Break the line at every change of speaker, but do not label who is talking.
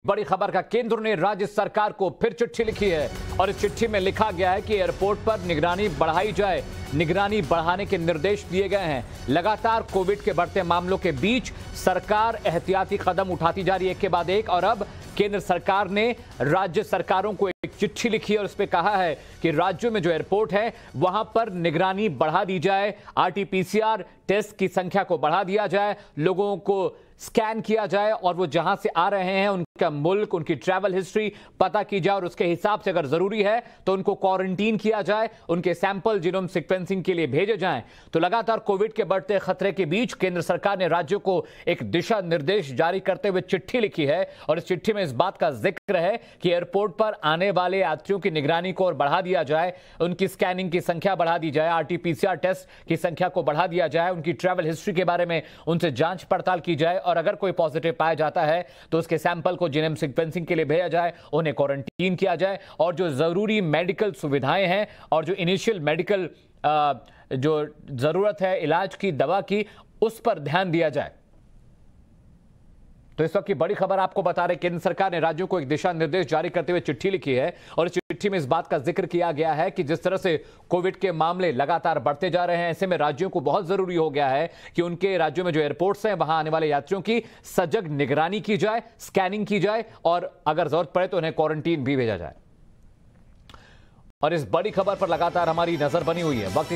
बड़ी खबर का केंद्र ने राज्य सरकार को फिर चिट्ठी लिखी है और इस चिट्ठी में लिखा गया है कि एयरपोर्ट पर निगरानी बढ़ाई जाए। निगरानी बढ़ाने के निर्देश दिए गए हैं। लगातार कोविड के बढ़ते मामलों के बीच सरकार एहतियाती कदम उठाती जा रही है एक के बाद एक, और अब केंद्र सरकार ने राज्य सरकारों को एक चिट्ठी लिखी और उस पर कहा है कि राज्यों में जो एयरपोर्ट है वहां पर निगरानी बढ़ा दी जाए, आरटीपीसीआर टेस्ट की संख्या को बढ़ा दिया जाए, लोगों को स्कैन किया जाए और वो जहां से आ रहे हैं उनका मुल्क, उनकी ट्रैवल हिस्ट्री पता की जाए और उसके हिसाब से अगर जरूरी है तो उनको क्वारंटीन किया जाए, उनके सैंपल जीनोम सीक्वेंसिंग के लिए भेजे जाएं। तो लगातार कोविड के बढ़ते खतरे के बीच केंद्र सरकार ने राज्यों को एक दिशा निर्देश जारी करते हुए चिट्ठी लिखी है और इस चिट्ठी में इस बात का जिक्र है कि एयरपोर्ट पर आने वाले यात्रियों की निगरानी को और बढ़ा दिया जाए, उनकी स्कैनिंग की संख्या बढ़ा दी जाए, आरटीपीसीआर टेस्ट की संख्या को बढ़ा दिया जाए, उनकी ट्रैवल हिस्ट्री के बारे में उनसे जांच पड़ताल की जाए और अगर कोई पॉजिटिव पाया जाता है तो उसके सैंपल को जीनोम सीक्वेंसिंग के लिए भेजा जाए, उन्हें क्वारंटीन किया जाए और जो जरूरी मेडिकल सुविधाएं हैं और जो इनिशियल मेडिकल जो जरूरत है इलाज की, दवा की, उस पर ध्यान दिया जाए। तो इस वक्त की बड़ी खबर आपको बता रहे, केंद्र सरकार ने राज्यों को एक दिशा निर्देश जारी करते हुए चिट्ठी लिखी है और इस चिट्ठी में इस बात का जिक्र किया गया है कि जिस तरह से कोविड के मामले लगातार बढ़ते जा रहे हैं, ऐसे में राज्यों को बहुत जरूरी हो गया है कि उनके राज्यों में जो एयरपोर्ट्स हैं वहां आने वाले यात्रियों की सजग निगरानी की जाए, स्कैनिंग की जाए और अगर जरूरत पड़े तो उन्हें क्वारंटीन भी भेजा जाए। और इस बड़ी खबर पर लगातार हमारी नजर बनी हुई है। वक्त